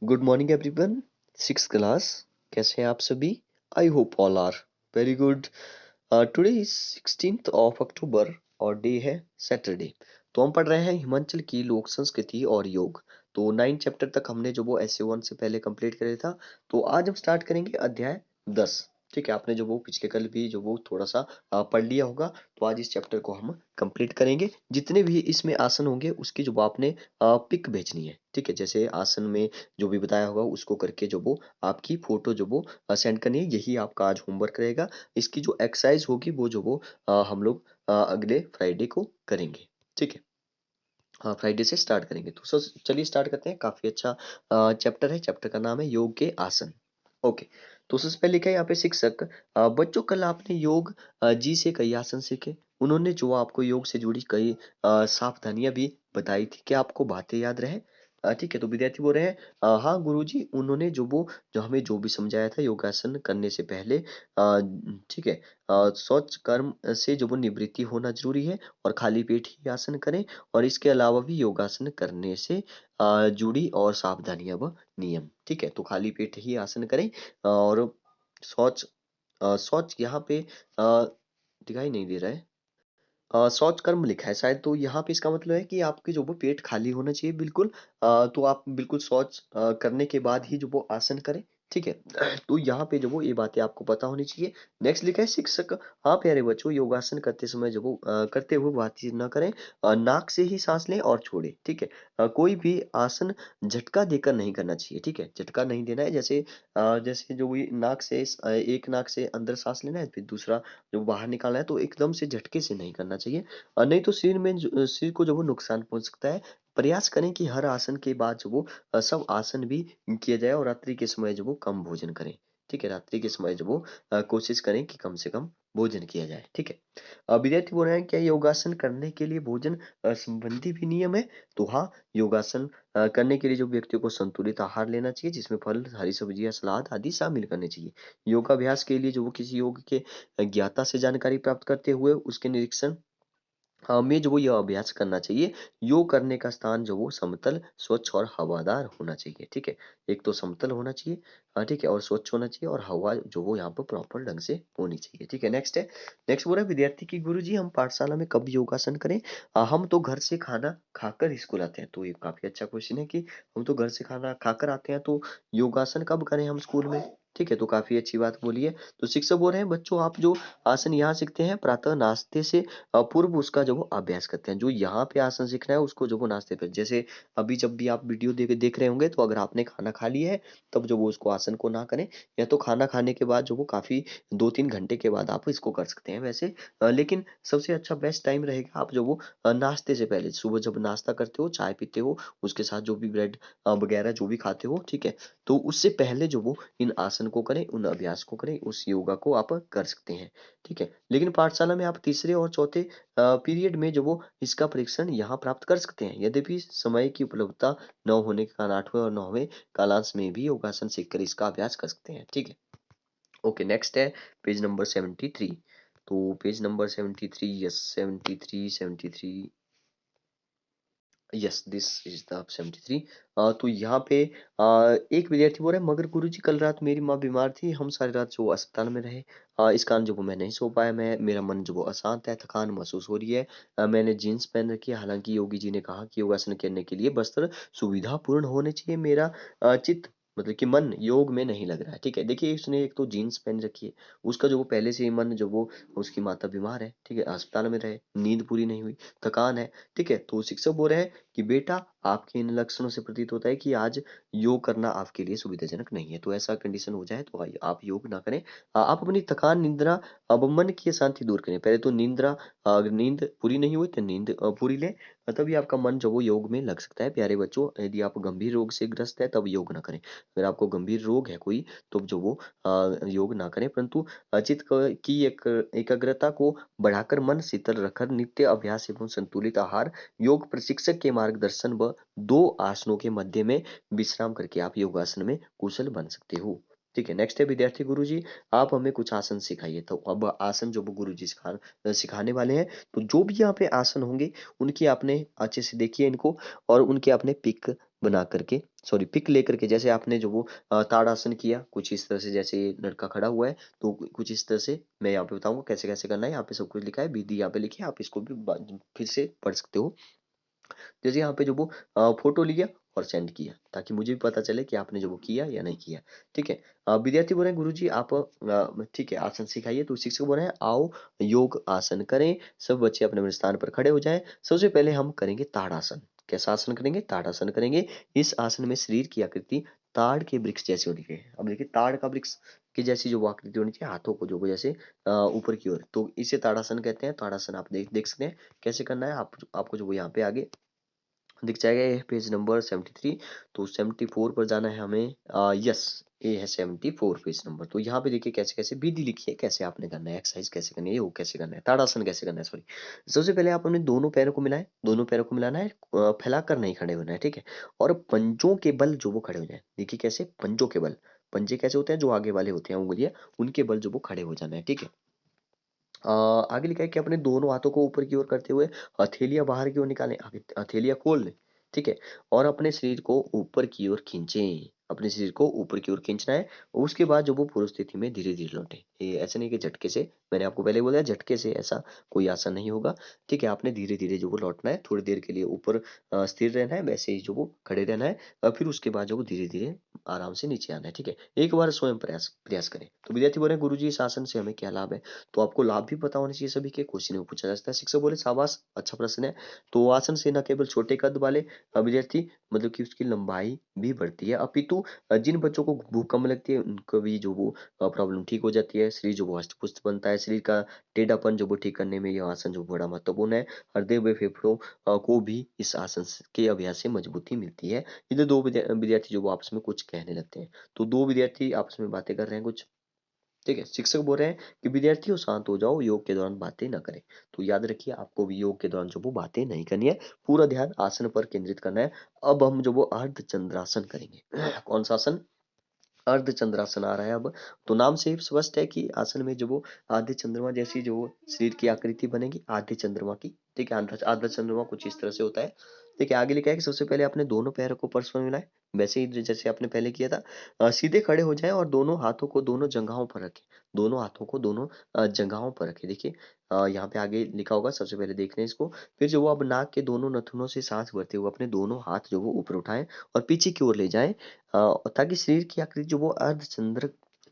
Good morning everyone. Six class, कैसे हैं आप सभी? I hope all are very good. Today is 16th of October और day है सैटरडे। तो हम पढ़ रहे हैं हिमाचल की लोक संस्कृति और योग। तो 9 चैप्टर तक हमने जो वो ऐसे वन से पहले कंप्लीट करे था। तो आज हम स्टार्ट करेंगे अध्याय 10। ठीक है, आपने जो वो पिछले कल भी जो वो थोड़ा सा पढ़ लिया होगा। तो आज इस चैप्टर को हम कंप्लीट करेंगे। जितने भी इसमें आसन होंगे उसकी जो वो आपने पिक भेजनी है। ठीक है, जैसे आसन में जो भी बताया होगा उसको करके जो वो आपकी फोटो जो वो सेंड करनी है। यही आपका आज होमवर्क रहेगा। इसकी जो एक्सरसाइज होगी वो जो वो हम लोग अगले फ्राइडे को करेंगे। ठीक है, हाँ, फ्राइडे से स्टार्ट करेंगे। तो चलिए स्टार्ट करते हैं। काफी अच्छा चैप्टर है। चैप्टर का नाम है योग के आसन। ओके, तो सबसे पहले लिखा है यहाँ पे शिक्षक। बच्चों, कल आपने योग जी से कई आसन सीखे। उन्होंने जो आपको योग से जुड़ी कई सावधानियां भी बताई थी। क्या आपको बातें याद रहे? ठीक है, तो विद्यार्थी बोल रहे हैं हाँ गुरुजी, उन्होंने जो हमें जो भी समझाया था योगासन करने से पहले। ठीक है, शौच कर्म से जो वो निवृत्ति होना जरूरी है और खाली पेट ही आसन करें। और इसके अलावा भी योगासन करने से जुड़ी और सावधानियां व नियम। ठीक है, तो खाली पेट ही आसन करें। और शौच शौच यहाँ पे दिखाई नहीं दे रहा है। शौच कर्म लिखा है शायद, तो यहाँ पे इसका मतलब है कि आपके जो वो पेट खाली होना चाहिए बिल्कुल। तो आप बिल्कुल शौच करने के बाद ही जो वो आसन करें। ठीक है, तो यहाँ पे जो वो ये बातें आपको पता होनी चाहिए। नेक्स्ट लिखा है शिक्षक। हाँ प्यारे बच्चों, योगासन करते समय जो वो करते हुए बातचीत न करें। नाक से ही सांस लें और छोड़ें। ठीक है, कोई भी आसन झटका देकर नहीं करना चाहिए। ठीक है, झटका नहीं देना है। जैसे जो भी नाक से एक नाक से अंदर सांस लेना है, फिर दूसरा जो बाहर निकालना है, तो एकदम से झटके से नहीं करना चाहिए। नहीं तो सिर को जो वो नुकसान पहुंच सकता है। प्रयास करें कि हर आसन के बाद जो वो सब आसन भी किया जाए। और रात्रि के समय जो वो कम भोजन करें। ठीक है, रात्रि के समय जो वो कोशिश करें कि कम से कम भोजन किया जाए। ठीक है, विद्यार्थी बोल रहे हैं क्या योगासन करने के लिए भोजन संबंधी भी नियम है? तो हाँ, योगासन करने के लिए जो व्यक्ति को संतुलित आहार लेना चाहिए, जिसमें फल, हरी सब्जियां, सलाद आदि शामिल करने चाहिए। योगाभ्यास के लिए जो वो किसी योग के ज्ञाता से जानकारी प्राप्त करते हुए उसके निरीक्षण में जो वो यह अभ्यास करना चाहिए। योग करने का स्थान जो वो समतल, स्वच्छ और हवादार होना चाहिए। ठीक है, एक तो समतल होना चाहिए, ठीक है, और स्वच्छ होना चाहिए, और हवा जो वो यहाँ पर प्रॉपर ढंग से होनी चाहिए। ठीक है, नेक्स्ट है। नेक्स्ट बोल रहा है विद्यार्थी की गुरुजी, हम पाठशाला में कब योगासन करें? हम तो घर से खाना खाकर स्कूल आते हैं। तो ये काफी अच्छा क्वेश्चन है कि हम तो घर से खाना खाकर आते हैं, तो योगासन कब करें हम स्कूल में? ठीक है, तो काफी अच्छी बात बोली है। तो शिक्षक बोल रहे हैं बच्चों, आप जो आसन यहाँ सीखते हैं प्रातः नाश्ते से पूर्व उसका जो वो अभ्यास करते हैं। जो यहाँ पे आसन सीखना है उसको जो वो नाश्ते पे, जैसे अभी जब भी आप वीडियो देख रहे होंगे, तो अगर आपने खाना खा लिया है तब जो वो उसको आसन को ना करें। या तो खाना खाने के बाद जो वो काफी 2-3 घंटे के बाद आप इसको कर सकते हैं वैसे। लेकिन सबसे अच्छा बेस्ट टाइम रहेगा आप जो वो नाश्ते से पहले, सुबह जब नाश्ता करते हो, चाय पीते हो, उसके साथ जो भी ब्रेड वगैरह जो भी खाते हो। ठीक है, तो उससे पहले जो वो इन आसन को करें, उन अभ्यास को करें, उस योगा को आप कर सकते हैं। ठीक है, लेकिन पाठशाला में आप तीसरे और चौथे पीरियड में जो वो इसका परीक्षण यहाँ प्राप्त कर सकते हैं। यद्यपि समय की उपलब्धता न होने के कारण 8वें और 9वें कालांश में भी योगासन सीखकर इसका अभ्यास कर सकते हैं। ठीक है, ओके, नेक्स्ट है पेज नंबर 73। तो page number 73, yes 73, 73, yes this is the 73। तो यहाँ पे एक विद्यार्थी बोल रहा है मगर गुरुजी, कल रात मेरी माँ बीमार थी, हम सारी रात जो अस्पताल में रहे। इस कारण जो वो मैं नहीं सो पाया। मेरा मन जो वो अशांत है, थकान महसूस हो रही है। मैंने जीन्स पहन रखी है। हालांकि योगी जी ने कहा कि योगासन करने के लिए वस्त्र सुविधापूर्ण होने चाहिए। मेरा चित्त मतलब कि मन योग में नहीं लग रहा है। ठीक है, देखिए उसने एक तो जीन्स पहन रखी है, उसका जो वो पहले से ही मन जो वो, उसकी माता बीमार है। ठीक है, अस्पताल में रहे, नींद पूरी नहीं हुई, थकान है। ठीक है, तो शिक्षक बोल रहे हैं कि बेटा, आपके इन लक्षणों से प्रतीत होता है कि आज योग करना आपके लिए सुविधाजनक नहीं है। तो ऐसा कंडीशन हो जाए तो आप योग ना करें। आप अपनी थकान, निद्रा, अब मन की अशांति दूर करें। पहले तो निद्रा, अगर नींद पूरी नहीं हुई तो नींद पूरी लें, तभी आपका मन जो वो योग में लग सकता है। प्यारे बच्चों, यदि आप गंभीर रोग से ग्रस्त है तब योग ना करें। अगर आपको गंभीर रोग है कोई, तो जो वो योग ना करें। परंतु चित्त की एकाग्रता को बढ़ाकर मन शीतल रखकर नित्य अभ्यास एवं संतुलित आहार, योग प्रशिक्षक के मार्गदर्शन व 2 आसनों के मध्य में विश्राम करके आप योगासन में कुशल बन सकते हो। ठीक है, नेक्स्ट है विद्यार्थी गुरुजी, आप हमें कुछ आसन सिखाइए। तो अब आसन जो वो गुरुजी सिखाने वाले हैं। तो जो भी यहाँ पे आसन होंगे उनकी आपने अच्छे से देखिए इनको, और उनके आपने पिक बना करके, सॉरी पिक लेकर के, जैसे आपने जो वो ताड़ासन किया कुछ इस तरह से, जैसे ये लड़का खड़ा हुआ है तो कुछ इस तरह से मैं यहाँ पे बताऊंगा कैसे कैसे करना है। यहाँ पे सब कुछ लिखा है, विधि यहाँ पे लिखी है, आप इसको भी फिर से पढ़ सकते हो। जैसे यहाँ पे जो वो फोटो लिया और सेंड किया, ताकि मुझे भी पता चले कि आपने जो वो किया या नहीं किया। ठीक है। विद्यार्थी बोल रहे हैं गुरुजी आप ठीक है आसन सिखाइए। तो शिक्षक बोल रहे हैं आओ योग आसन करें। सब बच्चे अपने अपने स्थान पर खड़े हो जाएं। सबसे पहले हम करेंगे ताड़ासन। कैसा आसन करेंगे? ताड़ासन करेंगे। इस आसन में शरीर की आकृति ताड़ के वृक्ष जैसी होनी चाहिए। अब देखिए ताड़ का वृक्ष की जैसी जो वो आकृति होनी चाहिए, हाथों को जो वो जैसे ऊपर की ओर, तो इसे ताड़ासन कहते हैं। ताड़ासन आप देख देख सकते हैं कैसे करना है। आपको जो वो यहाँ पे आगे दिख जाएगा, ये पेज नंबर 73। तो 74 पर जाना है हमें। यस, ये है 74 पेज नंबर। तो यहाँ पे देखिए कैसे कैसे विधि लिखी है, कैसे आपने करना है, एक्सरसाइज कैसे करनी है, योग कैसे करना है, ताड़ासन कैसे करना है, सॉरी। सबसे पहले आप अपने दोनों पैरों को मिलाएं, दोनों पैरों को मिलाना है, फैलाकर नहीं खड़े होना है, ठीक है। और पंजों के बल जो वो खड़े हो जाए, देखिए कैसे पंजों के बल, पंजे कैसे होते हैं, जो आगे वाले होते हैं उंगलियां, उनके बल जो वो खड़े हो जाना है, ठीक है। आगे लिखा है कि अपने दोनों हाथों को ऊपर की ओर करते हुए हथेलियां बाहर की ओर निकालें, आगे हथेलियां खोल लें, ठीक है। और अपने शरीर को ऊपर की ओर खींचें, अपने शरीर को ऊपर की ओर खींचना है। और उसके बाद जो वो पूर्व स्थिति में धीरे धीरे लौटे। ये ऐसा नहीं कि झटके से, मैंने आपको पहले बोला झटके से ऐसा कोई आसन नहीं होगा, ठीक है। आपने धीरे धीरे जो वो लौटना है, थोड़ी देर के लिए ऊपर स्थिर रहना है, वैसे ही जो वो खड़े रहना है। फिर उसके बाद जो वो धीरे धीरे आराम से नीचे आना है, ठीक है। एक बार स्वयं प्रयास प्रयास करें। तो विद्यार्थी बोले गुरुजी इस आसन से हमें क्या लाभ है? तो आपको लाभ भी पता होना चाहिए सभी के, क्वेश्चन में पूछा जा सकता है। शिक्षक बोले शाबाश, अच्छा प्रश्न है। तो आसन से न केवल छोटे कद वाले विद्यार्थी, मतलब कि उसकी लंबाई भी बढ़ती है, अपितु जिन बच्चों को भूख कम लगती है उनको भी जो वो प्रॉब्लम ठीक हो जाती है। शरीर जो वो हष्ट पुष्ट बनता है, शरीर का टेढ़ापन जो वो ठीक करने में यह आसन जो बड़ा महत्वपूर्ण है। हृदय व फेफड़ों को भी इस आसन के अभ्यास से मजबूती मिलती है। इधर दो विद्यार्थी जो वो आपस में कुछ कहने लगते हैं। तो दो विद्यार्थी आपस में बातें कर रहे हैं कुछ, ठीक है। शिक्षक बोल रहे हैं कि विद्यार्थियों शांत हो जाओ, योग के दौरान बातें ना करें। तो याद रखिए आपको भी योग के दौरान जो वो बातें नहीं करनी है, पूरा ध्यान आसन पर केंद्रित करना है। अब हम जो वो अर्ध चंद्रासन करेंगे। कौन सा आसन? अर्ध चंद्रासन आ रहा है अब। तो नाम से ही स्पष्ट है कि आसन में जो वो आधे चंद्रमा जैसी जो वो शरीर की आकृति बनेगी, आधे चंद्रमा की, ठीक है। आधा आधा चंद्रमा कुछ इस तरह से होता है। देखिए आगे लिखा है कि सबसे पहले अपने दोनों पैरों को परस्पर मिलाएं, वैसे ही जैसे आपने पहले किया था। सीधे खड़े हो जाएं और दोनों हाथों को दोनों जगहों पर रखें, दोनों हाथों को दोनों जगहों पर रखें। देखिए यहाँ पे आगे लिखा होगा, सबसे पहले देख लें इसको। फिर जो वो अब नाक के दोनों नथुनों से सांस भरते हुए अपने दोनों हाथ जो वो ऊपर उठाएं और पीछे की ओर ले जाएं, ताकि शरीर की आकृति जो वो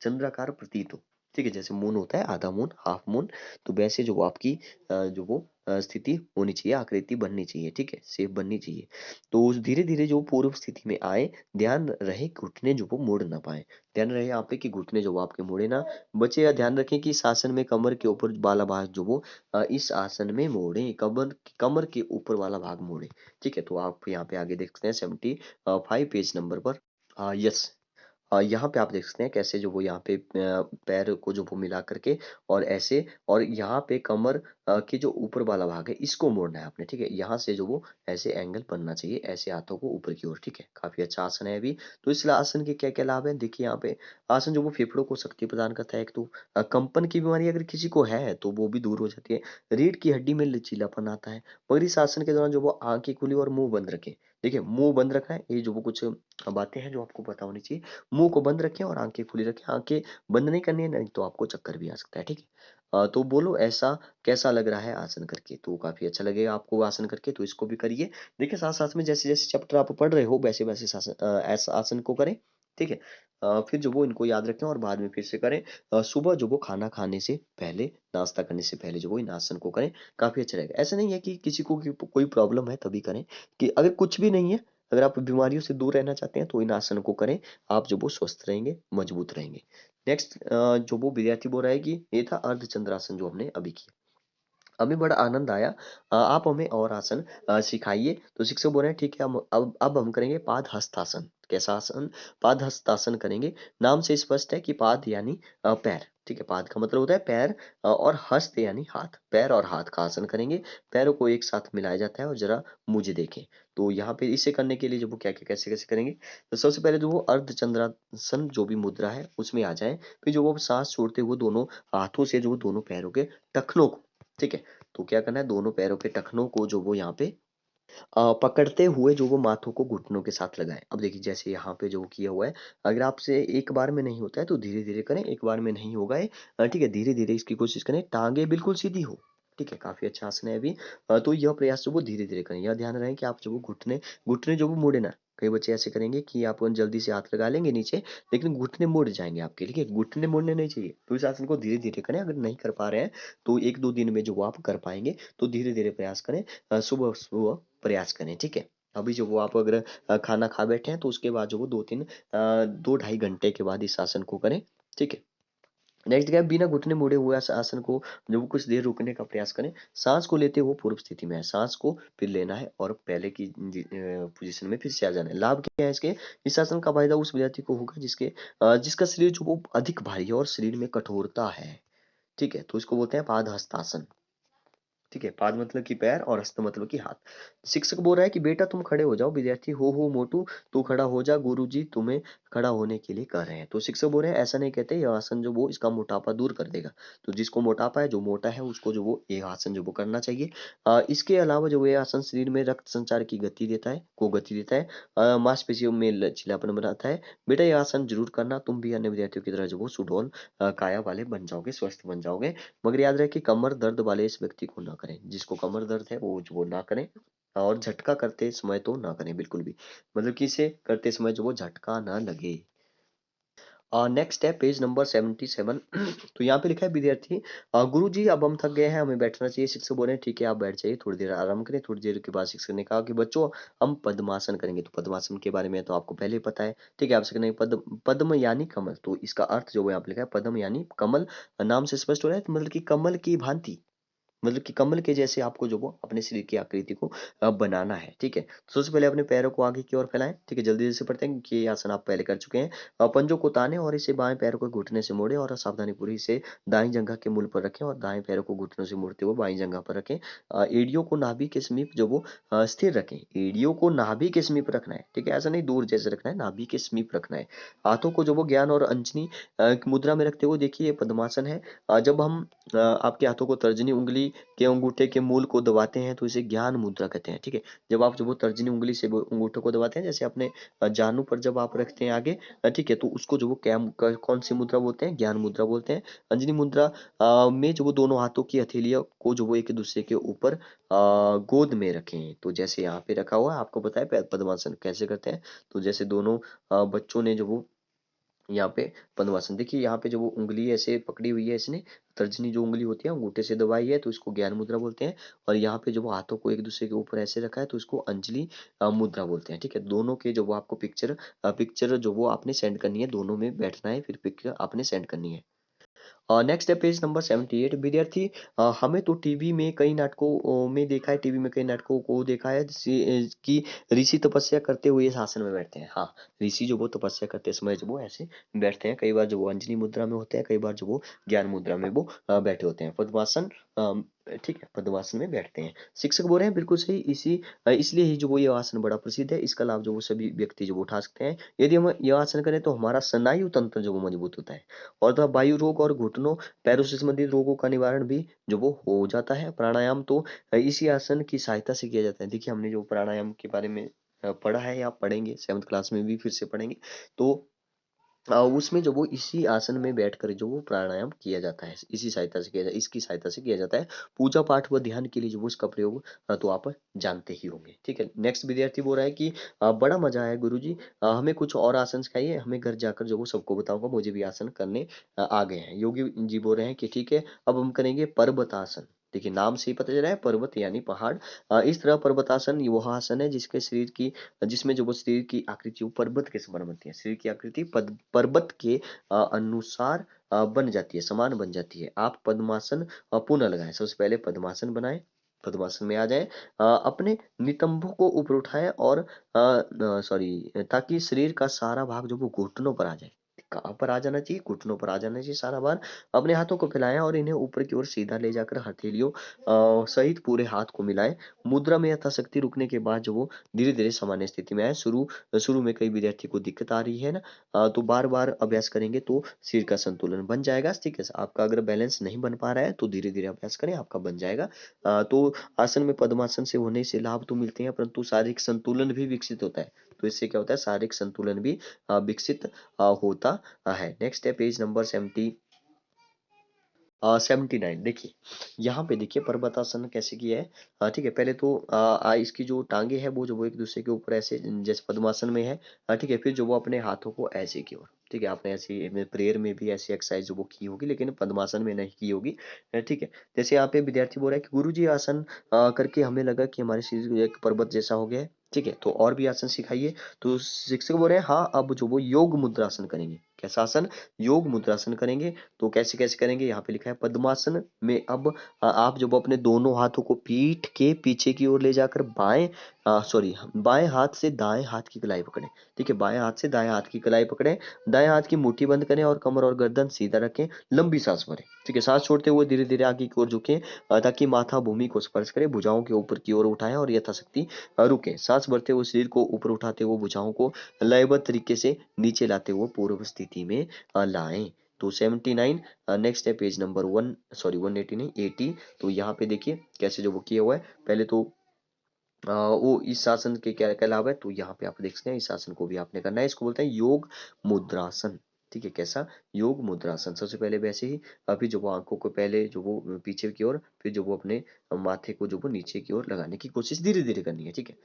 चंद्राकार प्रतीत हो, ठीक है। जैसे मून होता है, आधा मून, हाफ मून, तो वैसे जो वो आपकी जो वो स्थिति होनी चाहिए, आकृति बननी चाहिए, ठीक है, शेप बननी चाहिए। तो धीरे धीरे जो पूर्व स्थिति में आए, ध्यान रहे घुटने जो वो मुड़ ना पाए, ध्यान रहे यहाँ पे कि घुटने जो वो आपके मुड़े ना। बच्चे यह ध्यान रखें कि इस आसन में कमर के ऊपर वाला भाग जो वो इस आसन में मोड़े, कमर कमर के ऊपर वाला भाग मोड़े, ठीक है। तो आप यहाँ पे आगे देख सकते हैं 75 पेज नंबर पर। यस, यहाँ पे आप देख सकते हैं कैसे जो वो यहाँ पे पैर को जो वो मिला करके और ऐसे, और यहाँ पे कमर के जो ऊपर वाला भाग है इसको मोड़ना है आपने, ठीक है। यहाँ से जो वो ऐसे एंगल बनना चाहिए, ऐसे हाथों को ऊपर की ओर, ठीक है। काफी अच्छा आसन है अभी। तो इस आसन के क्या क्या लाभ है देखिए यहाँ पे। आसन जो वो फेफड़ों को शक्ति प्रदान करता है। एक तो कंपन की बीमारी अगर किसी को है तो वो भी दूर हो जाती है। रीढ़ की हड्डी में लचीलापन आता है। मगर इस आसन के दौरान जो वो आंखें खुली और मुंह बंद रखें। देखिए मुंह बंद रखना है, ये जो वो कुछ बातें हैं जो आपको पता होनी चाहिए। मुंह को बंद रखें और आंखें खुली रखें। आंखें बंद नहीं करनी है, नहीं तो आपको चक्कर भी आ सकता है, ठीक है। तो बोलो ऐसा कैसा लग रहा है आसन करके? तो काफी अच्छा लगेगा आपको आसन करके, तो इसको भी करिए। देखिए साथ साथ में जैसे जैसे चैप्टर आप पढ़ रहे हो वैसे वैसे ऐसा आसन को करें, ठीक है। फिर जो वो इनको याद रखें और बाद में फिर से करें। सुबह जो वो खाना खाने से पहले, नाश्ता करने से पहले जो वो इन आसन को करें, काफी अच्छा रहेगा। ऐसा नहीं है कि किसी को कोई प्रॉब्लम है तभी करें, कि अगर कुछ भी नहीं है, अगर आप बीमारियों से दूर रहना चाहते हैं तो इन आसन को करें। आप जो वो स्वस्थ रहेंगे, मजबूत रहेंगे। नेक्स्ट जो वो विद्यार्थी बोल रहा है कि ये था अर्धचंद्रासन जो हमने अभी किया, हमें बड़ा आनंद आया। आप हमें और आसन सिखाइए। तो शिक्षक बोल रहे हैं ठीक है, हम अब हम करेंगे पाद हस्तासन। कैसा आसन? पाद हस्तासन करेंगे। नाम से स्पष्ट है कि पाद यानी पैर, ठीक है। पाद का मतलब होता है पैर, और हस्त यानी हाथ, पैर और हाथ का आसन करेंगे। पैरों को एक साथ मिलाया जाता है और जरा मुझे देखें। तो यहाँ पे इसे करने के लिए जो वो क्या क्या कैसे कैसे करेंगे, तो सबसे पहले जो वो अर्धचंद्रासन जो भी मुद्रा है उसमें आ जाए। फिर जो वो सांस छोड़ते हुए दोनों हाथों से जो वो दोनों पैरों के टखनों को, ठीक है। तो क्या करना है, दोनों पैरों के टखनों को जो वो यहाँ पे पकड़ते हुए जो वो माथों को घुटनों के साथ लगाएँ। अब देखिए जैसे यहाँ पे जो किया हुआ है, अगर आपसे एक बार में नहीं होता है तो धीरे-धीरे करें, एक बार में नहीं होगा ये ठीक है, धीरे-धीरे इसकी कोशिश करें, टाँगे बिल्कुल सीधी हो, ठीक है, काफ़ी अच्छा आसन है अभी। तो यह प्रयास जो वो धीरे-धीरे करें, यह ध्यान रहे कि आप जो वो घुटने घुटने जो वो मुड़े ना। कई बच्चे ऐसे करेंगे कि आप जल्दी से हाथ लगा लेंगे नीचे, लेकिन घुटने मुड़ जाएँगे आपके, ठीक है? घुटने मुड़ने नहीं चाहिए, तो इस आसन को धीरे-धीरे करें, अगर नहीं कर पा रहे हैं, तो 1-2 दिन में जो वो आप कर पाएँगे, तो धीरे-धीरे प्रयास करें। सुबह-सुबह प्रयास करें, ठीक है? अभी जो वो आप अगर खाना खा बैठे हैं तो उसके बाद जो वो 2 ढाई घंटे के बाद इस आसन को करें, ठीक है? नेक्स्ट क्या है, बिना घुटने मुड़े हुए आसन को जो वो कुछ देर रुकने का प्रयास करें। साँस को लेते हुए पूर्व स्थिति में आएँ, साँस को फिर लेना है और पहले की पोज़ीशन में फिर से आ जाना है। लाभ क्या है इसके? इस आसन का फ़ायदा उस विद्यार्थी को होगा जिसका शरीर जो वो अधिक भारी है और शरीर में कठोरता है, ठीक है? तो इसको बोलते हैं पादहस्तासन। ठीक है, पाद मतलब कि पैर और हस्त मतलब कि हाथ। शिक्षक बोल रहा है कि बेटा तुम खड़े हो जाओ, विद्यार्थी हो मोटू तू खड़ा हो जा, गुरुजी तुम्हें खड़ा होने के लिए कह रहे हैं। तो शिक्षक बोल रहे हैं ऐसा नहीं कहते, ये आसन जो वो इसका मोटापा दूर कर देगा। तो जिसको मोटापा है, जो मोटा है उसको जो वो ये आसन जो वो करना चाहिए। इसके अलावा जो ये आसन शरीर में रक्त संचार की गति देता है, मांसपेशियों में लचीलापन बनाता है। बेटा ये आसन जरूर करना, तुम भी अन्य विद्यार्थियों की तरह जो वो सुडौल काया वाले बन जाओगे, स्वस्थ बन जाओगे। मगर याद रहे कि कमर दर्द वाले इस व्यक्ति को ना करें, जिसको कमर दर्द है वो ना करें और झटका करते समय तो ना करें बिल्कुल भी, मतलब कि इसे करते समय जो वो झटका ना लगे। नेक्स्ट है पेज नंबर 77। तो यहाँ पे लिखा है विद्यार्थी गुरुजी अब हम थक गए हैं, हमें बैठना चाहिए। शिक्षक बोले ठीक है आप बैठ जाइए, थोड़ी देर आराम करें। थोड़ी देर के बाद शिक्षक ने कहा कि बच्चों हम पद्मासन करेंगे। तो पद्मासन के बारे में तो आपको पहले ही पता है, ठीक है। आपसे नहीं, पद्म यानी कमल, तो इसका अर्थ जो है यहाँ पे लिखा है पद्म यानी कमल। नाम से स्पष्ट हो रहा है, तो मतलब कि कमल की भांति, मतलब कि कमल के जैसे आपको जो वो अपने शरीर की आकृति को बनाना है, ठीक है। तो सबसे पहले अपने पैरों को आगे की ओर फैलाएं, ठीक है। जल्दी से पढ़ते हैं कि ये आसन आप पहले कर चुके हैं। पंजों को ताने और इसे बाएं पैर को घुटने से मोड़े और सावधानी पूरी इसे दाएं जंघा के मूल पर रखें और दाएं पैरों को घुटनों से मोड़ते हुए बाईं जंघा पर रखें। एड़ियों को नाभि के समीप जो वो स्थिर रखें। एड़ियों को नाभि के समीप रखना है, ठीक है। ऐसा नहीं दूर जैसे रखना है, नाभि के समीप रखना है। हाथों को जो वो ज्ञान और अंजनी की मुद्रा में रखते हुए देखिए ये पद्मासन है। जब हम आपके हाथों को तर्जनी उंगली के अंगूठे के मूल को दबाते हैं तो इसे ज्ञान मुद्रा कहते हैं, ठीक है। जब आप जो वो तर्जनी उंगली से वो अंगूठे को दबाते हैं, जैसे अपने जानु पर जब आप रखते हैं आगे, ठीक है, तो उसको जो वो कौन सी मुद्रा बोलते हैं? ज्ञान मुद्रा बोलते हैं। अंजनी मुद्रा में जो वो दोनों हाथों की हथेलियों को जो वो एक दूसरे के ऊपर गोद में रखें। तो जैसे यहाँ पे रखा हुआ है, आपको पता है पद्मासन कैसे करते हैं। तो जैसे दोनों बच्चों ने जो वो यहाँ पे पद्मासन देखिए, यहाँ पे जो वो उंगली ऐसे पकड़ी हुई है इसने, तर्जनी जो उंगली होती है अंगूठे से दबाई है, तो इसको ज्ञान मुद्रा बोलते हैं। और यहाँ पे जो वो हाथों को एक दूसरे के ऊपर ऐसे रखा है तो इसको अंजलि मुद्रा बोलते हैं, ठीक है। दोनों के जो वो आपको पिक्चर जो वो आपने सेंड करनी है, दोनों में बैठना है, फिर पिक्चर आपने सेंड करनी है। नेक्स्ट है पेज नंबर 78। विद्यार्थी हमें तो टीवी में कई नाटकों में देखा है, टीवी में कई नाटकों को देखा है कि ऋषि तपस्या करते हुए इस आसन में बैठते हैं। हाँ, ऋषि जो वो तपस्या करते समय जो वो ऐसे बैठते हैं। कई बार जो वो अंजनी मुद्रा में होते हैं, कई बार जो वो ज्ञान मुद्रा में वो बैठे होते हैं। पद्मासन ठीक है, पद्मासन में बैठते हैं। शिक्षक बोल रहे हैं बिल्कुल सही, इसलिए ही जो वो ये आसन बड़ा प्रसिद्ध है। इसका लाभ जो वो सभी व्यक्ति जो वो उठा सकते हैं। यदि हम यह आसन करें तो हमारा स्नायु तंत्र जो वो मजबूत होता है और तथा वायु रोग और घुटनों पैरों से संबंधित रोगों का निवारण भी जो वो हो जाता है। प्राणायाम तो इसी आसन की सहायता से किया जाता है। देखिए हमने जो प्राणायाम के बारे में पढ़ा है या पढ़ेंगे 7th क्लास में भी फिर से पढ़ेंगे, तो उसमें जो वो इसी आसन में बैठकर जो वो प्राणायाम किया जाता है, इसी सहायता से किया जाता है, इसकी सहायता से किया जाता है। पूजा पाठ व ध्यान के लिए जो वो इसका प्रयोग तो आप जानते ही होंगे, ठीक है। नेक्स्ट विद्यार्थी बोल रहा है कि बड़ा मजा आया गुरुजी, हमें कुछ और आसन सिखाइए, हमें घर जाकर जो वो सबको बताऊंगा, मुझे भी आसन करने आ गए हैं। योगी जी बोल रहे हैं कि ठीक है, अब हम करेंगे पर्वतासन। देखिए नाम से ही पता चल रहा है, पर्वत यानी पहाड़। इस तरह पर्वतासन वह आसन है जिसमें जो वो शरीर की आकृति वो पर्वत के समान बनती है। शरीर की आकृति पर्वत के अनुसार बन जाती है, समान बन जाती है। आप पद्मासन पुनः लगाएं। सबसे पहले पद्मासन बनाएं, पद्मासन में आ जाएं। अपने नितंबों को ऊपर उठाएं और सॉरी, ताकि शरीर का सारा भाग जो वो घुटनों पर आ जाए। कहाँ पर आ जाना चाहिए, घुटनों पर आ जाना चाहिए सारा भार। अपने हाथों को फैलाएं और इन्हें ऊपर की ओर सीधा ले जाकर हथेलियों सहित पूरे हाथ को मिलाएं। मुद्रा में यथाशक्ति रुकने के बाद जो वो धीरे धीरे सामान्य स्थिति में आए। शुरू शुरू में कई विद्यार्थी को दिक्कत आ रही है ना, तो बार बार अभ्यास करेंगे तो शरीर का संतुलन बन जाएगा। ठीक है, आपका अगर बैलेंस नहीं बन पा रहा है तो धीरे धीरे अभ्यास करें, आपका बन जाएगा। तो आसन में पद्मासन से होने से लाभ तो मिलते हैं, परंतु शारीरिक संतुलन भी विकसित होता है। तो इससे क्या होता है, शारीरिक संतुलन भी विकसित होता है। नेक्स्ट है पेज नंबर 79। देखिए यहाँ पे देखिए पर्वतासन कैसे किया है। ठीक है, पहले तो इसकी जो टांगे है वो एक दूसरे के ऊपर ऐसे जैसे पद्मासन में है। ठीक है, फिर जो वो अपने हाथों को ऐसे की ओर, ठीक है, आपने ऐसी प्रेयर में भी ऐसी एक्सरसाइज जो वो की होगी, लेकिन पद्मासन में नहीं की होगी। ठीक है, जैसे यहाँ पे विद्यार्थी बोल रहा है कि गुरु जी आसन करके हमें लगा कि हमारे शरीर एक पर्वत जैसा हो गया है। ठीक है, तो और भी आसन सिखाइए। तो शिक्षक बोल रहे हैं हाँ, अब जो वो योग मुद्रासन करेंगे। कैसा आसन, योग मुद्रासन करेंगे। तो कैसे कैसे करेंगे, यहाँ पे लिखा है पद्मासन में अब आप जब अपने दोनों हाथों को पीठ के पीछे की ओर ले जाकर बाएं हाथ से दाएं हाथ की कलाई पकड़ें। ठीक है, बाएं हाथ से दाएं हाथ की कलाई पकड़ें, दाएं हाथ की मुट्ठी बंद करें और कमर और गर्दन सीधा रखें। लंबी सांस भरें। ठीक है, सांस छोड़ते हुए धीरे धीरे आगे की ओर झुकें ताकि माथा भूमि को स्पर्श करे। भुजाओं के ऊपर की ओर उठाएं और यथाशक्ति रुकें। सांस भरते हुए शरीर को ऊपर उठाते हुए भुजाओं को लयबद्ध तरीके से नीचे लाते हुए पूर्व स्थिति में लाएं। तो 79। नेक्स्ट है पेज नंबर 180 नहीं 80। तो यहाँ पे देखिए कैसे जो वो किया हुआ है। पहले तो वो इस आसन के क्या क्या लाभ है, तो यहाँ पे आप देख सकते हैं इस आसन को भी आपने करना है। इसको बोलते हैं योग मुद्रासन। ठीक है, कैसा, योग मुद्रासन। सबसे पहले वैसे ही अभी जो वो आंखों को पहले जो वो पीछे की ओर, फिर जो वो अपने माथे को जो वो नीचे की ओर लगाने की कोशिश धीरे धीरे करनी है। ठीक है,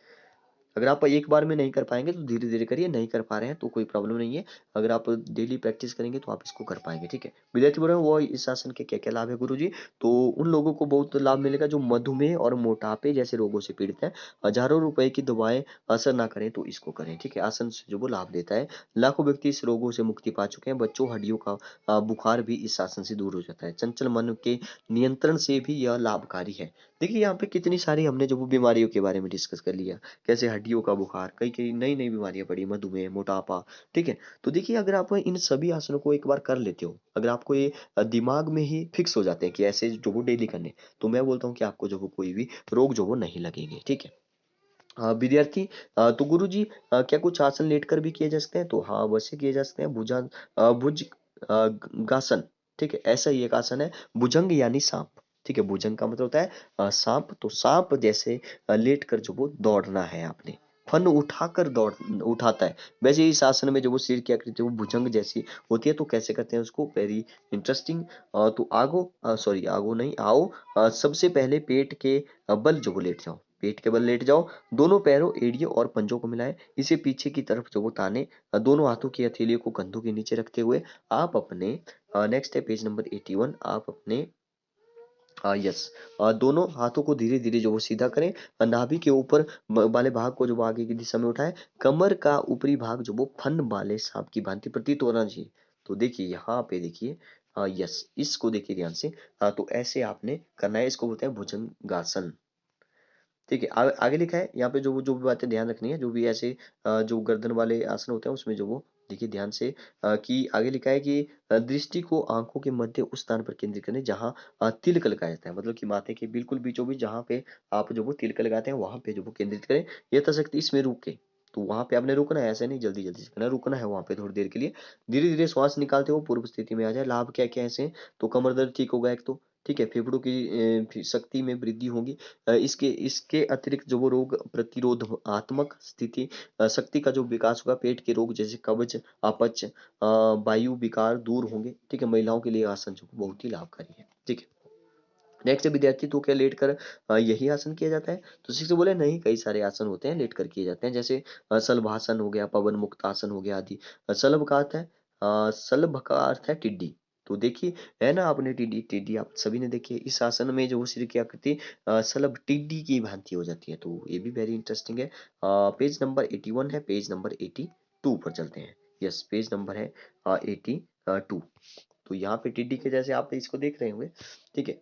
अगर आप एक बार में नहीं कर पाएंगे तो धीरे धीरे करिए, नहीं कर पा रहे हैं तो कोई प्रॉब्लम नहीं है। अगर आप डेली प्रैक्टिस करेंगे तो आप इसको कर पाएंगे। ठीक है, विद्यार्थी बोल रहे हैं वो इस आसन के क्या क्या लाभ है गुरुजी। तो उन लोगों को बहुत लाभ मिलेगा जो मधुमेह और मोटापे जैसे रोगों से पीड़ित हैं। हजारों रुपए की दवाएं असर ना करें तो इसको करें। ठीक है, आसन से जो वो लाभ देता है। लाखों व्यक्ति इस रोगों से मुक्ति पा चुके हैं। बच्चों हड्डियों का बुखार भी इस आसन से दूर हो जाता है। चंचल मन के नियंत्रण से भी यह लाभकारी है। देखिए यहाँ पे कितनी सारी हमने जो वो बीमारियों के बारे में डिस्कस कर लिया, कैसे हड्डियों का बुखार, कई कई नई नई बीमारियां पड़ी, मधुमेह, मोटापा। ठीक है, तो देखिए अगर आप इन सभी आसनों को एक बार कर लेते हो, अगर आपको ये दिमाग में ही फिक्स हो जाते हैं कि ऐसे जो वो डेली करने, तो मैं बोलता हूँ कि आपको जो वो कोई भी रोग जो वो नहीं लगेंगे। ठीक है, विद्यार्थी तो गुरु जी क्या कुछ आसन लेटकर भी किए जा सकते हैं, तो हाँ वैसे किए जा सकते हैं। भुज गासन। ठीक है, ऐसा ही एक आसन है, भुजंग यानी सांप। ठीक है, भुजंग का मतलब होता है सांप। तो सांप जैसे लेट कर जो वो दौड़ना है आपने, फन उठाकर दौड़ उठाता है, वैसे ही इस आसन में जो वो सिर की आकृति वो भुजंग जैसी होती है। तो कैसे करते हैं उसको, वेरी इंटरेस्टिंग। तो आगो नहीं आओ, सबसे पहले पेट के बल जो वो लेट जाओ, पेट के बल लेट जाओ। दोनों पैरों, एड़ियों और पंजों को मिलाएं, इसे पीछे की तरफ जो वो ताने। दोनों हाथों की हथेलियों को कंधों के नीचे रखते हुए आप अपने नेक्स्ट है पेज नंबर 81। आप अपने यस दोनों हाथों को धीरे धीरे जो वो सीधा करें। नाभि के ऊपर वाले भाग को जो वो आगे की दिशा में उठाएं। कमर का ऊपरी भाग जो वो फन वाले सांप की भांति प्रतीत होना चाहिए। तो देखिए यहाँ पे देखिए यस, इसको देखिए ध्यान से। तो ऐसे आपने करना है, इसको बोलते हैं भुजंगासन। ठीक है, आगे लिखा है यहाँ पे जो भी बातें ध्यान रखनी है, जो भी ऐसे जो गर्दन वाले आसन होते हैं उसमें जो वो देखिए ध्यान से कि आगे लिखा है कि दृष्टि को आंखों के मध्य उस स्थान पर केंद्रित करें जहाँ तिलक लगाया जाता है। मतलब कि माथे के बिल्कुल बीचों बीच जहाँ पे आप जो वो तिलक लगाते हैं वहां पे जो वो केंद्रित करें। यथाशक्ति इसमें रुके, तो वहां पे आपने रुकना है, ऐसे नहीं जल्दी जल्दी से करना, रुकना है वहां पे थोड़ी देर के लिए। धीरे धीरे श्वास निकालते हुए पूर्व स्थिति में आ जाए। लाभ क्या क्या है ऐसे, तो कमर दर्द ठीक होगा एक तो। ठीक है, फेफड़ों की शक्ति में वृद्धि होगी। इसके इसके अतिरिक्त जो वो रोग प्रतिरोधात्मक शक्ति का जो विकास होगा। पेट के रोग जैसे कब्ज, अपच, वायु विकार दूर होंगे। ठीक है, महिलाओं के लिए आसन जो बहुत ही लाभकारी है। ठीक है, नेक्स्ट विद्यार्थी तो क्या लेट कर यही आसन किया जाता है, तो शिक्षक बोले नहीं, कई सारे आसन होते हैं लेट कर किए जाते हैं। जैसे शलभासन हो गया, पवन मुक्त आसन हो गया आदि। शलभ का अर्थ है शलभ का अर्थ है टिड्डी। तो देखिए है ना, आपने टिड्डी टिड्डी आप सभी ने देखी है। इस आसन में जो शरीर की आकृति शलभ टिड्डी की भांति हो जाती है। तो ये भी वेरी इंटरेस्टिंग है। पेज नंबर 81 है, पेज नंबर 82 पर चलते हैं। यस, पेज नंबर है 82। तो यहाँ पे टिड्डी के जैसे आप इसको देख रहे होंगे। ठीक है,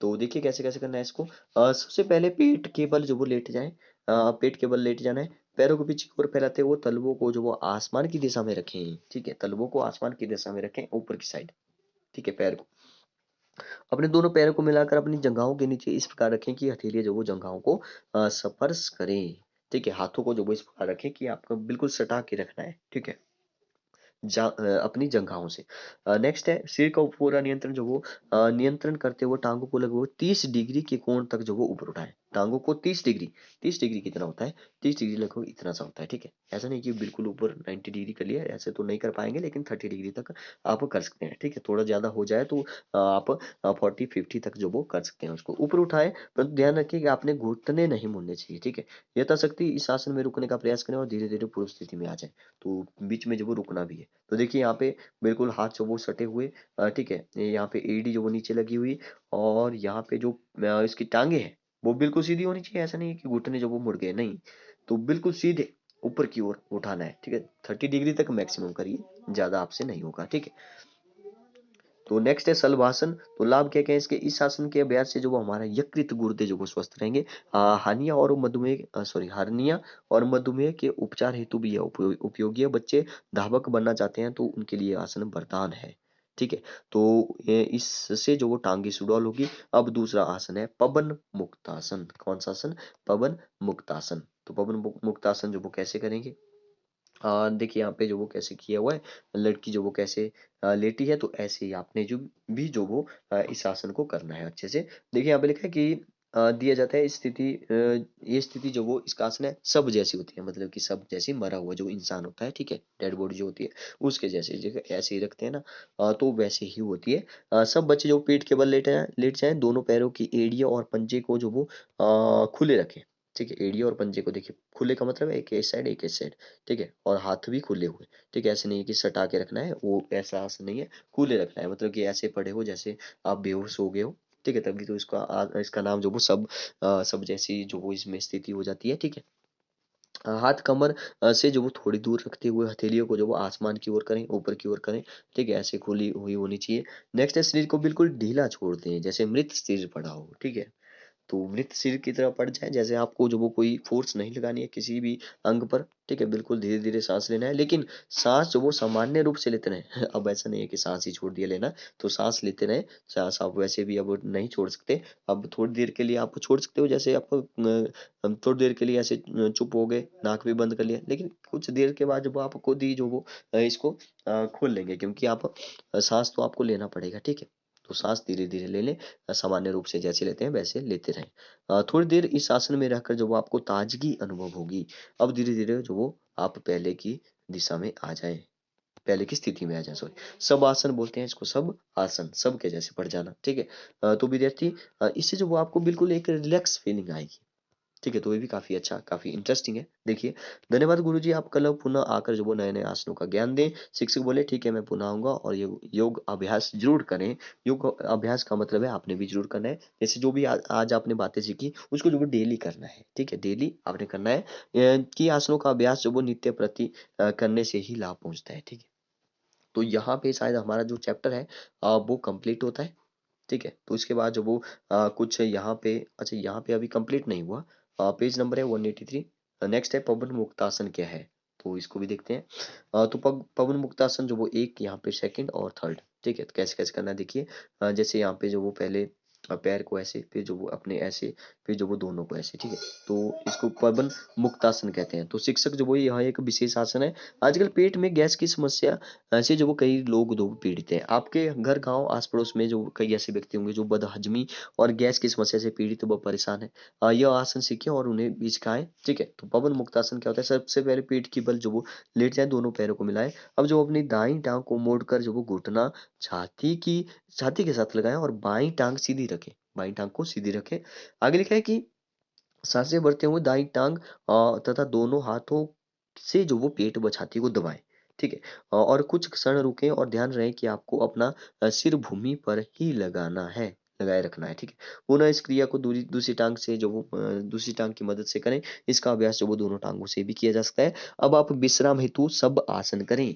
तो देखिए कैसे कैसे करना है इसको। सबसे पहले पेट के बल जो वो लेट जाए, पेट के बल लेट जाना है। पैरों को पीछे की ओर फैलाते हुए तलवों को जो वो आसमान की दिशा में रखें। ठीक है, तलवों को आसमान की दिशा में रखें, ऊपर की साइड। ठीक है, पैर को अपने दोनों पैरों को मिलाकर अपनी जंघाओं के नीचे इस प्रकार रखें कि हथेलियां जो वो जंघाओं को स्पर्श करें। ठीक है, हाथों को जो वो इस प्रकार रखें कि आपको बिल्कुल सटा के रखना है। ठीक है, अपनी जंघाओं से। नेक्स्ट है सिर का पूरा नियंत्रण जो वो नियंत्रण करते हुए टांगों को लगभग 30 डिग्री के कोण तक जो वो ऊपर उठाएं। टांगों को 30 डिग्री कितना होता है, 30 डिग्री लगभग इतना सा होता है। ठीक है, ऐसा नहीं कि बिल्कुल ऊपर 90 डिग्री कर लिया, ऐसे तो नहीं कर पाएंगे, लेकिन 30 डिग्री तक आप कर सकते हैं। ठीक है, थोड़ा ज्यादा हो जाए तो आप 40-50 तक जो वो कर सकते हैं, उसको ऊपर उठाएं, परंतु ध्यान रखिए कि आपने घुटने नहीं मुड़ने चाहिए। ठीक है, यथाशक्ति इस आसन में रुकने का प्रयास करें और धीरे धीरे पूर्व स्थिति में आ जाए। तो बीच में जो वो रुकना भी है। तो देखिए यहाँ पे बिल्कुल हाथ जो वो सटे हुए, ठीक है, यहाँ पे एडी जो वो नीचे लगी हुई, और यहाँ पे जो इसकी टांगे हैं वो बिल्कुल सीधी होनी चाहिए। ऐसा नहीं है कि घुटने जो वो मुड़ गए, नहीं, तो बिल्कुल सीधे ऊपर की ओर उठाना है। ठीक है, 30 डिग्री तक मैक्सिमम करिए, ज्यादा आपसे नहीं होगा। ठीक है, तो नेक्स्ट है शलभासन। तो लाभ क्या क्या है इसके, इस आसन के अभ्यास से जो वो हमारा यकृत गुर्दे जो वो स्वस्थ रहेंगे। हानिया और मधुमेह हार्निया और मधुमेह के उपचार हेतु भी यह उपयोगी है। बच्चे धावक बनना चाहते हैं तो उनके लिए आसन वरदान है। ठीक है, तो इससे जो वो टांगे सुडौल होगी। अब दूसरा आसन है पवन मुक्तासन। कौन सा आसन, पवन मुक्तासन। तो पवन मुक्तासन जो वो कैसे करेंगे, देखिए यहाँ पे जो वो कैसे किया हुआ है, लड़की जो वो कैसे लेटी है, तो ऐसे ही आपने जो वो इस आसन को करना है अच्छे से। देखिए यहाँ पे लिखा है कि दिया जाता है स्थिति, ये स्थिति जो वो इसका आसन है सब जैसी होती है, मतलब कि सब जैसी मरा हुआ जो इंसान होता है। ठीक है, डेड बॉडी जो होती है उसके जैसे जगह ऐसे ही रखते हैं ना, तो वैसे ही होती है। सब बच्चे जो पीठ के बल लेट जाए, दोनों पैरों की एड़ियां और पंजे को जो वो खुले रखें। ठीक है, एड़ियां और पंजे को देखिए खुले का मतलब है एक इस साइड एक इस साइड। ठीक है, और हाथ भी खुले हुए। ठीक है, ऐसे नहीं है कि सटा के रखना है, वो ऐसा आसन नहीं है, खुले रखना है, मतलब कि ऐसे पड़े हो जैसे आप बेहोश हो गए हो। ठीक है, तभी तो इसका नाम जो वो सब जैसी जो वो इसमें स्थिति हो जाती है। ठीक है, हाथ कमर से जो वो थोड़ी दूर रखते हुए हथेलियों को जो वो आसमान की ओर करें, ऊपर की ओर करें। ठीक है, ऐसे खुली हुई होनी चाहिए। नेक्स्ट है शरीर को बिल्कुल ढीला छोड़ दें, जैसे मृत शरीर पड़ा हो। ठीक है, तो मृत शरीर की तरह पड़ जाए, जैसे आपको जो वो कोई फोर्स नहीं लगानी है किसी भी अंग पर। ठीक है, बिल्कुल धीरे धीरे सांस लेना है, लेकिन सांस जो वो सामान्य रूप से लेते रहे। अब ऐसा नहीं है कि सांस ही छोड़ दिया लेना, तो सांस लेते रहे। सांस आप वैसे भी अब नहीं छोड़ सकते, अब थोड़ी देर के लिए आप छोड़ सकते हो, जैसे आप थोड़ी देर के लिए ऐसे चुप हो गए, नाक भी बंद कर लिया, लेकिन कुछ देर के बाद जब आप खुद ही जो वो इसको खोल लेंगे, क्योंकि आप सांस तो आपको लेना पड़ेगा। ठीक है, तो सांस धीरे धीरे ले लें, सामान्य रूप से जैसे लेते हैं वैसे लेते रहें। थोड़ी देर इस आसन में रहकर जो वो आपको ताजगी अनुभव होगी। अब धीरे धीरे जो वो आप पहले की दिशा में आ जाएं, पहले की स्थिति में आ जाए, सॉरी। सब आसन बोलते हैं इसको, सब आसन, सब के जैसे पड़ जाना। ठीक है, तो विद्यार्थी इससे जो वो आपको बिल्कुल एक रिलैक्स फीलिंग आएगी। ठीक है, तो ये भी काफी अच्छा, काफी इंटरेस्टिंग है। देखिए, धन्यवाद गुरुजी, आप कल पुनः आकर जो वो नए नए आसनों का ज्ञान दें। शिक्षक बोले ठीक है मैं पुनः आऊंगा, और ये योग अभ्यास जरूर करें। योग अभ्यास का मतलब है आपने भी जरूर करना है, जैसे जो भी आज आपने बातें सीखी उसको जो वो डेली करना है। ठीक है, डेली आपने करना है, कि आसनों का अभ्यास जो वो नित्य प्रति करने से ही लाभ पहुंचता है। ठीक है, तो यहाँ पे शायद हमारा जो चैप्टर है वो कंप्लीट होता है। ठीक है, तो इसके बाद जो वो कुछ यहाँ पे, अच्छा यहाँ पे अभी कंप्लीट नहीं हुआ, पेज नंबर है 183। नेक्स्ट है पवन मुक्तासन क्या है, तो इसको भी देखते हैं। तो पवन मुक्तासन जो वो एक यहाँ पे सेकंड और थर्ड। ठीक है, तो कैसे कैसे करना है देखिए। जैसे यहाँ पे जो वो पहले पैर को ऐसे, फिर जो वो अपने ऐसे, फिर जो वो दोनों को ऐसे। ठीक है, तो इसको पवन मुक्तासन कहते हैं। तो शिक्षक जो वो यहाँ एक विशेष आसन है। आजकल पेट में गैस की समस्या ऐसे जो वो कई लोग पीड़ित हैं। आपके घर गांव आस पड़ोस में जो कई ऐसे व्यक्ति होंगे जो बदहजमी और गैस की समस्या से पीड़ित व परेशान है, यह आसन सीखें और उन्हें भी सिखाएं। ठीक है, तो पवन मुक्तासन क्या होता है, सबसे पहले पीठ की बल जो वो लेट जाए, दोनों पैरों को मिलाएं। अब जो अपनी दाईं टांग को मोड़कर जो वो घुटना छाती के साथ लगाएं, और बाईं टांग सीधी रखें, बाईं टांग को सीधी रखें। आगे लिखा है कि सांसें भरते हुए दाईं टांग तथा दोनों हाथों से जो वो पेट व छाती को दबाएं। ठीक है, और कुछ क्षण रुकें और ध्यान रहे कि आपको अपना सिर भूमि पर ही लगाए रखना है। ठीक है, पुनः इस क्रिया को दूसरी टांग से जो वो दूसरी टांग की मदद से करें। इसका अभ्यास जो वो दोनों टांगों से भी किया जा सकता है। अब आप विश्राम हेतु सब आसन करें।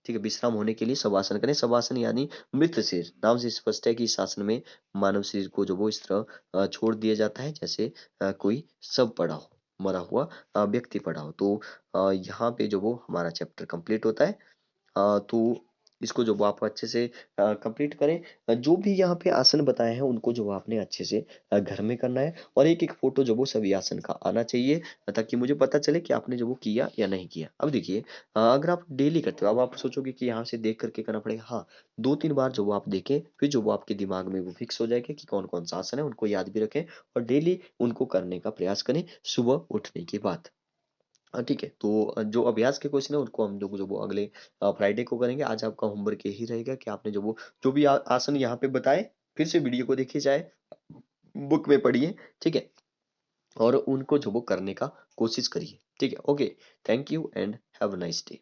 ठीक है, विश्राम होने के लिए शवासन करें। शवासन यानी मृत शरीर, नाम से स्पष्ट है कि इस आसन में मानव शरीर को जो वो इस तरह छोड़ दिया जाता है जैसे कोई शव पड़ा हो। मरा हुआ व्यक्ति पड़ा हो। तो यहाँ पे जो वो हमारा चैप्टर कंप्लीट होता है। तो इसको जो वो आप अच्छे से कंप्लीट करें। जो भी यहाँ पे आसन बताए हैं उनको जो आपने अच्छे से घर में करना है, और एक एक फोटो जो वो सभी आसन का आना चाहिए, ताकि मुझे पता चले कि आपने जो वो किया या नहीं किया। अब देखिए, अगर आप डेली करते हो, अब आप सोचोगे कि यहाँ से देख करके करना पड़ेगा। हाँ, 2-3 बार जो वो आप देखें, फिर जो वो आपके दिमाग में वो फिक्स हो जाएगा कि कौन कौन सा आसन है, उनको याद भी रखें और डेली उनको करने का प्रयास करें सुबह उठने के बाद। हाँ ठीक है, तो जो अभ्यास के क्वेश्चन है उनको हम जो जो वो अगले फ्राइडे को करेंगे। आज आपका होमवर्क यही रहेगा कि आपने जो भी आसन यहाँ पे बताए, फिर से वीडियो को देखिए, चाहे बुक में पढ़िए, ठीक है, और उनको जो वो करने का कोशिश करिए। ठीक है, okay, thank you and have a nice day.